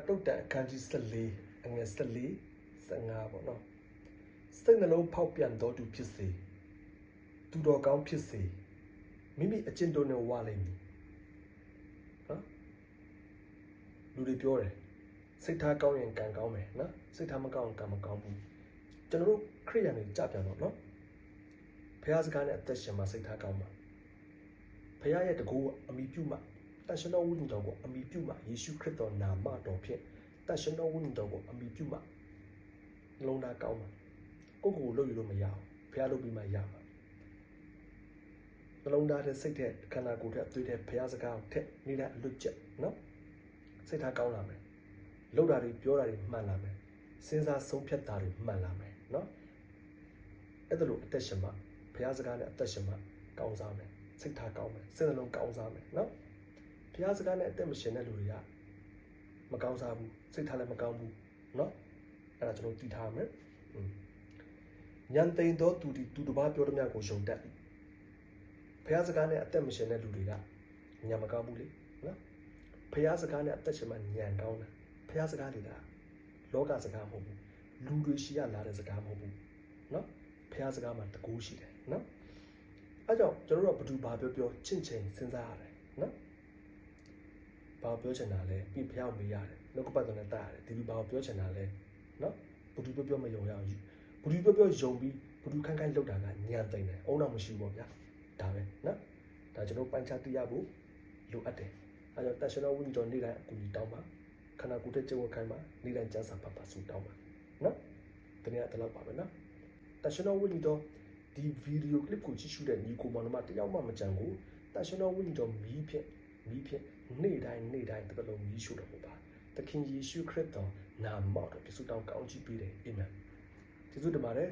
တုတ်တန်အခန်းကြီး14အငယ်14 15ပေါ့နော်စိတ်နှလုံးဖောက်ပြန်တော်သူဖြစ်စေသူတော်ကောင်းဖြစ်စေမိမိအကျင့်တို့နဲ့ဝါလိမ့်မည်နော်လူတွေပြောတယ်စိတ်ထားကောင်းရင်ကံကောင်းမယ်နော်စိတ်ထားမကောင်းရင်ကံမကောင်းဘူးကျွန်တော်တို့ခရိယန်တွေကြပြန်တော့နော်ဖခင်စကားနဲ့အသက်ရှင်မှာစိတ်ထားကောင်းမှာဖခင်ရဲ့တကူအမိပြုမှာတန်ရှင်တော်ဝိညာဉ်တော်ကိုအမိပြုမှာယေရှုခရစ်တော်နာမတော်ဖြင့်တန်ရှင်တော်ဝိညာဉ်တော်ကိုအမိပြုမှာနှလုံးသားကောင်းမှာကိုယ်ကိုယ်လုပ်ယူလို့မရအောင်ဖခင်လုပ်ပြီးမှရမှာနှလုံးသားတဲ့စိတ်တဲ့ခန္ဓာကိုယ်တဲ့သွေးတဲ့ဖခင်စကားကိုထက်နေတဲ့အလွတ်ချက်နော်စိတ်ထားကောင်းလာမယ်လုပ်တာတွေပြောတာတွေမှန်လာမယ်စဉ်းစားဆုံးဖြတ်တာတွေမှန်လာမယ်နော်အဲ့ဒါလိုအသက်ရှင်မှာဖခင်စကားနဲ့အသက်ရှင်မှာကောင်းစားမယ်စိတ်ထားကောင်းမယ်စိတ်နှလုံးကောင်းစားမယ်နော်ဖခင်စကားနဲ့အသက်မရှင်တဲ့လူတွေကမကောင်းစားဘူးစိတ်ထားလည်းမကောင်းဘူးနော်အဲ့ဒါကျွန်တော်သိထားမယ်ညံသိမ်သောသူဒီသူတစ်ပါးပြောသမျှကိုယုံတတ်တယ်ဖခင်စကားနဲ့အသက်မရှင်တဲ့လူတွေကညံမကောင်းဘူးလေနော်ဖခင်စကားနဲ့အသက်ရှင်မှညံကောင်းတယ်ဖခင်စကားတွေကလောကစကားမဟုတ်ဘူးလူတွေရှိရလာတဲ့စကားမဟုတ်ဘူးနော်ဖခင်စကားမှာတကူရှိတယ်နော်အဲကြောင့်ကျွန်တော်တို့ကဘာပြောချင့်ချိန်စဉ်းစားရတယ်နော်ဘာပြောချင်တာလဲပြီးဖခင်မေးရတယ်နှုတ်ကပတ်တော်နဲ့တားရတယ်ဒီလိုဘာပြောချင်တာလဲနော်ဘာပြောမယုံရအောင်ဘာပြောယုံပြီးဘာခိုင်းလောက်တာကညံသိမ့်တယ်အုံတော့မရှိဘူးဗျာဒါပဲနော်ဒါကျွန်တော်ပိုင်းခြားသိရဖို့လိုအပ်တယ်အဲကြောင့်တန်ရှင်တော်ဝိညာဉ်တော်နေ့တိုင်းအကူကြီးတောင်းပါခန္ဓာကိုယ်တဲ့ကြိုးဝခိုင်းပါနေ့တိုင်းကျမ်းစာဖတ်ပါစုတောင်းပါနော်တနေ့တလောက်ပါပဲနော်တန်ရှင်တော်ဝိညာဉ်တော်ဒီဗီဒီယိုကလစ်ကိုကြည့်ရှုတဲ့ညီကိုမောင်နှမတယောက်မှမကြံဘူးတန်ရှင်တော်ဝိညာဉ်တော်မီးဖြင့်နေ့တိုင်းတကယ်လို့မီးရှို့တော်မူပါသခင်ယေရှုခရစ်တော်နာမတော်ပြစုတောင်းကောင်းချီးပေးတယ်အာမင်ကျေးဇူးတင်ပါတယ်